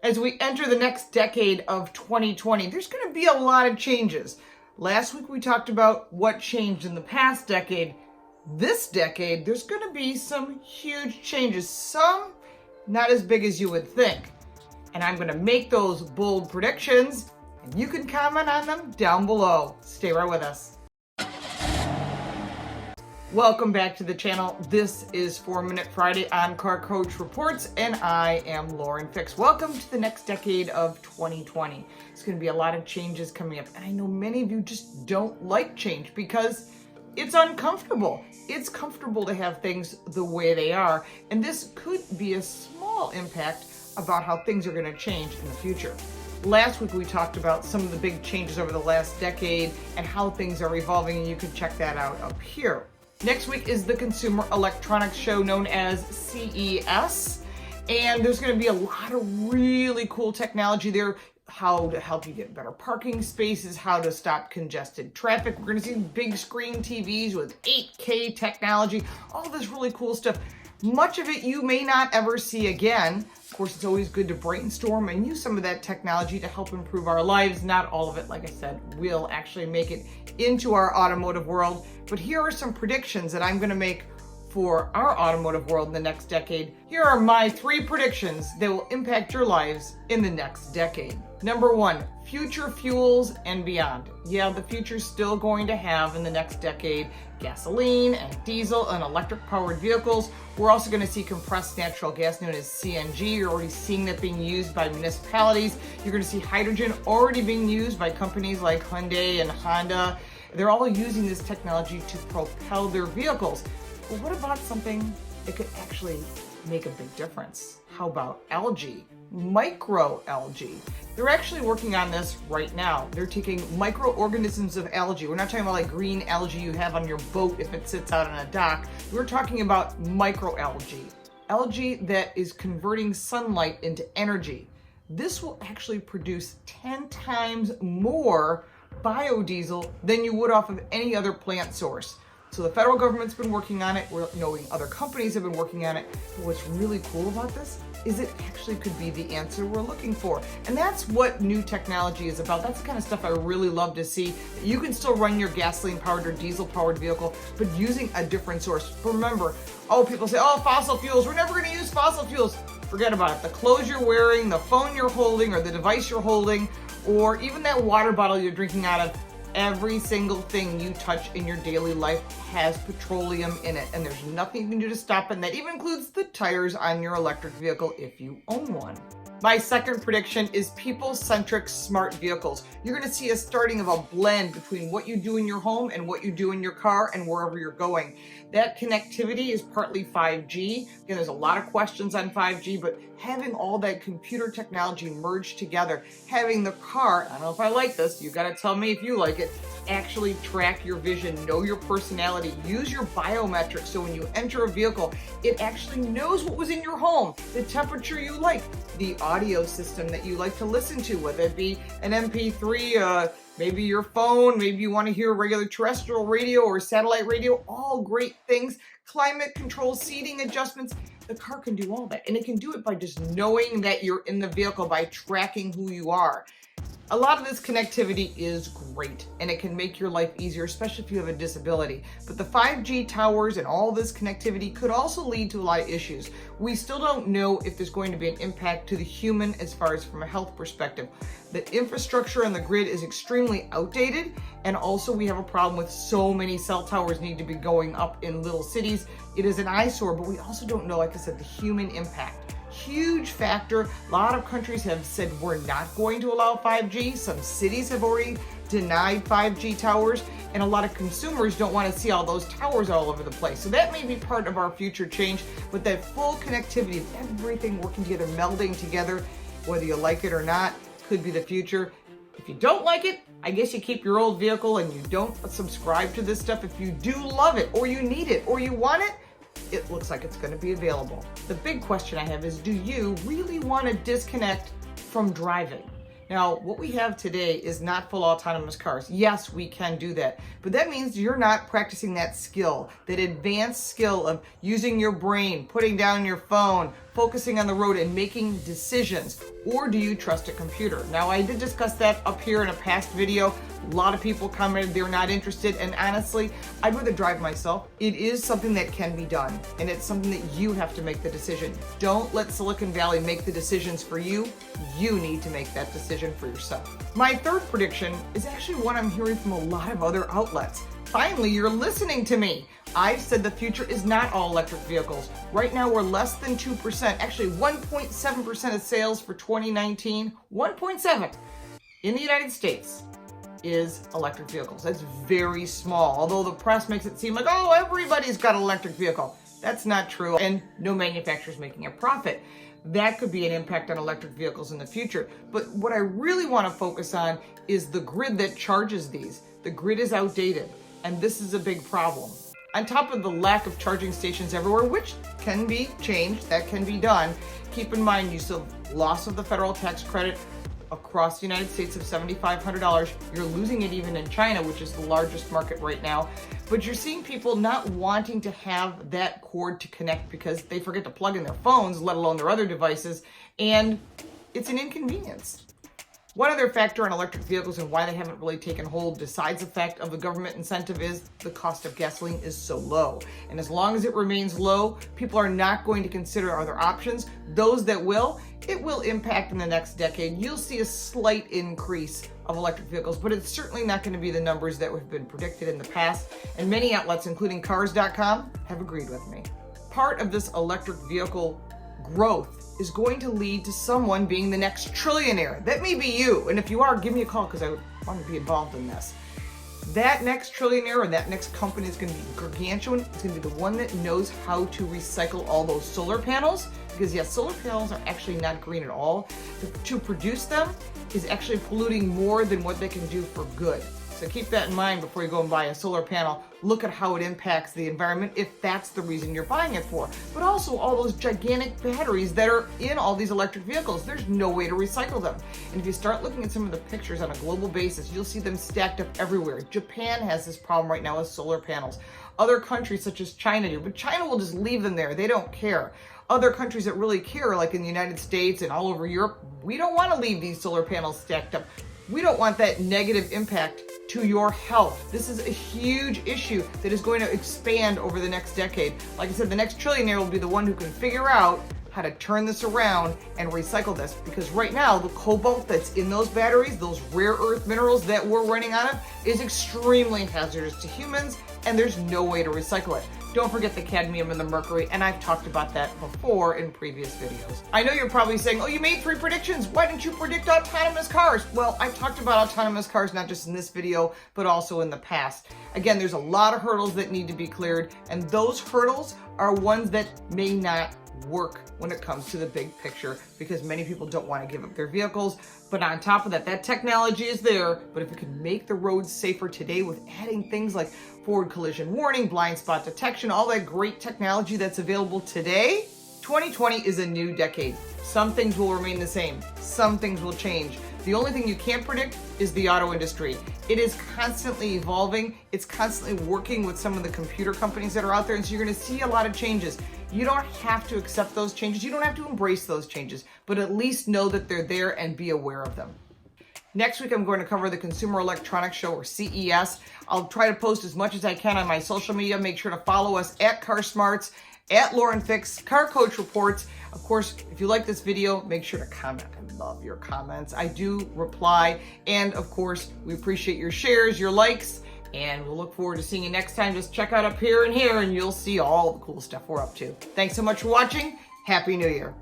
As we enter the next decade of 2020, there's going to be a lot of changes. Last week we talked about what changed in the past decade. This decade, there's going to be some huge changes, some not as big as you would think. And I'm going to make those bold predictions, and you can comment on them down below. Stay right with us. Welcome back to the channel. This is 4 Minute Friday on Car Coach Reports, and I am Lauren Fix. Welcome to the next decade of 2020. It's going to be a lot of changes coming up, and I know many of you just don't like change because it's uncomfortable. It's comfortable to have things the way they are, and this could be a small impact about how things are going to change in the future. Last week we talked about some of the big changes over the last decade and how things are evolving, and you can check that out up here. Next week is the Consumer Electronics Show known as CES, and there's going to be a lot of really cool technology there, how to help you get better parking spaces, how to stop congested traffic. We're going to see big screen TVs with 8K technology, all this really cool stuff. Much of it you may not ever see again. Of course, it's always good to brainstorm and use some of that technology to help improve our lives. Not all of it, like I said, will actually make it into our automotive world. But here are some predictions that I'm going to make for our automotive world in the next decade. Here are my 3 predictions that will impact your lives in the next decade. Number 1, future fuels and beyond. Yeah, the future's still going to have in the next decade gasoline and diesel and electric powered vehicles. We're also going to see compressed natural gas known as CNG. You're already seeing that being used by municipalities. You're going to see hydrogen already being used by companies like Hyundai and Honda. They're all using this technology to propel their vehicles. But what about something that could actually make a big difference? How about algae? Microalgae. They're actually working on this right now. They're taking microorganisms of algae. We're not talking about like green algae you have on your boat if it sits out on a dock. We're talking about microalgae. Algae that is converting sunlight into energy. This will actually produce 10 times more biodiesel than you would off of any other plant source. So the federal government's been working on it. We're knowing other companies have been working on it. But what's really cool about this is it actually could be the answer we're looking for. And that's what new technology is about. That's the kind of stuff I really love to see. You can still run your gasoline powered or diesel powered vehicle, but using a different source. Remember, people say, fossil fuels, we're never gonna use fossil fuels. Forget about it. The clothes you're wearing, the phone you're holding, or the device you're holding, or even that water bottle you're drinking out of, every single thing you touch in your daily life has petroleum in it, and there's nothing you can do to stop it. And that even includes the tires on your electric vehicle if you own one. My second prediction is people-centric smart vehicles. You're going to see a starting of a blend between what you do in your home and what you do in your car and wherever you're going. That connectivity is partly 5G. Again, there's a lot of questions on 5G, but having all that computer technology merged together, having the car, I don't know if I like this, you got to tell me if you like it, actually track your vision, know your personality, use your biometrics so when you enter a vehicle, it actually knows what was in your home, the temperature you like, the audio system that you like to listen to, whether it be an MP3, maybe your phone, maybe you want to hear regular terrestrial radio or satellite radio, all great things, climate control, seating adjustments. The car can do all that, and it can do it by just knowing that you're in the vehicle, by tracking who you are. A lot of this connectivity is great, and it can make your life easier, especially if you have a disability. But the 5G towers and all this connectivity could also lead to a lot of issues. We still don't know if there's going to be an impact to the human as far as from a health perspective. The infrastructure on the grid is extremely outdated, and also we have a problem with so many cell towers need to be going up in little cities. It is an eyesore, but we also don't know, like I said, the human impact. Huge factor. A lot of countries have said we're not going to allow 5G. Some cities have already denied 5G towers, and a lot of consumers don't want to see all those towers all over the place. So that may be part of our future change, but that full connectivity of everything working together, melding together, whether you like it or not, could be the future. If you don't like it, I guess you keep your old vehicle and you don't subscribe to this stuff. If you do love it, or you need it, or you want it, it looks like it's going to be available. The big question I have is, do you really want to disconnect from driving? Now, what we have today is not full autonomous cars. Yes, we can do that, but that means you're not practicing that skill, that advanced skill of using your brain, putting down your phone, focusing on the road and making decisions, or do you trust a computer? Now, I did discuss that up here in a past video. A lot of people commented they're not interested, and honestly, I'd rather drive myself. It is something that can be done, and it's something that you have to make the decision. Don't let Silicon Valley make the decisions for you. You need to make that decision for yourself. My third prediction is actually one I'm hearing from a lot of other outlets. Finally, you're listening to me. I've said the future is not all electric vehicles. Right now, we're less than 2%, actually 1.7% of sales for 2019, 1.7 in the United States is electric vehicles. That's very small, although the press makes it seem like, oh, everybody's got an electric vehicle. That's not true, and no manufacturer's making a profit. That could be an impact on electric vehicles in the future. But what I really want to focus on is the grid that charges these. The grid is outdated, and this is a big problem. On top of the lack of charging stations everywhere, which can be changed, that can be done, keep in mind you still have loss of the federal tax credit across the United States of $7,500. You're losing it even in China, which is the largest market right now. But you're seeing people not wanting to have that cord to connect because they forget to plug in their phones, let alone their other devices, and it's an inconvenience. One other factor on electric vehicles and why they haven't really taken hold besides the fact of the government incentive is the cost of gasoline is so low. And as long as it remains low, people are not going to consider other options. Those that will, it will impact in the next decade. You'll see a slight increase of electric vehicles, but it's certainly not going to be the numbers that have been predicted in the past. And many outlets, including cars.com, have agreed with me. Part of this electric vehicle growth is going to lead to someone being the next trillionaire. That may be you, and if you are, give me a call because I want to be involved in this. That next trillionaire or that next company is going to be gargantuan. It's going to be the one that knows how to recycle all those solar panels, because yes, solar panels are actually not green at all. To produce them is actually polluting more than what they can do for good. So keep that in mind before you go and buy a solar panel. Look at how it impacts the environment if that's the reason you're buying it for. But also all those gigantic batteries that are in all these electric vehicles. There's no way to recycle them. And if you start looking at some of the pictures on a global basis, you'll see them stacked up everywhere. Japan has this problem right now with solar panels. Other countries such as China do, but China will just leave them there. They don't care. Other countries that really care, like in the United States and all over Europe, we don't want to leave these solar panels stacked up. We don't want that negative impact to your health. This is a huge issue that is going to expand over the next decade. Like I said, the next trillionaire will be the one who can figure out how to turn this around and recycle this, because right now the cobalt that's in those batteries, those rare earth minerals that we're running out of, is extremely hazardous to humans, and there's no way to recycle it. Don't forget the cadmium and the mercury, and I've talked about that before in previous videos. I know you're probably saying, oh, you made 3 predictions. Why didn't you predict autonomous cars? Well, I've talked about autonomous cars not just in this video, but also in the past. Again, there's a lot of hurdles that need to be cleared, and those hurdles are ones that may not work when it comes to the big picture, because many people don't want to give up their vehicles. But on top of that, that technology is there. But if it can make the roads safer today with adding things like forward collision warning, blind spot detection, all that great technology that's available today, 2020 is a new decade. Some things will remain the same. Some things will change. The only thing you can't predict is the auto industry. It is constantly evolving. It's constantly working with some of the computer companies that are out there. And so you're going to see a lot of changes. You don't have to accept those changes. You don't have to embrace those changes, but at least know that they're there and be aware of them. Next week, I'm going to cover the Consumer Electronics Show, or CES. I'll try to post as much as I can on my social media. Make sure to follow us at Car Smarts, at Lauren Fix, Car Coach Reports. Of course, if you like this video, make sure to comment. I love your comments. I do reply. And of course, we appreciate your shares, your likes, and we'll look forward to seeing you next time. Just check out up here and here, and you'll see all the cool stuff we're up to. Thanks so much for watching. Happy New Year.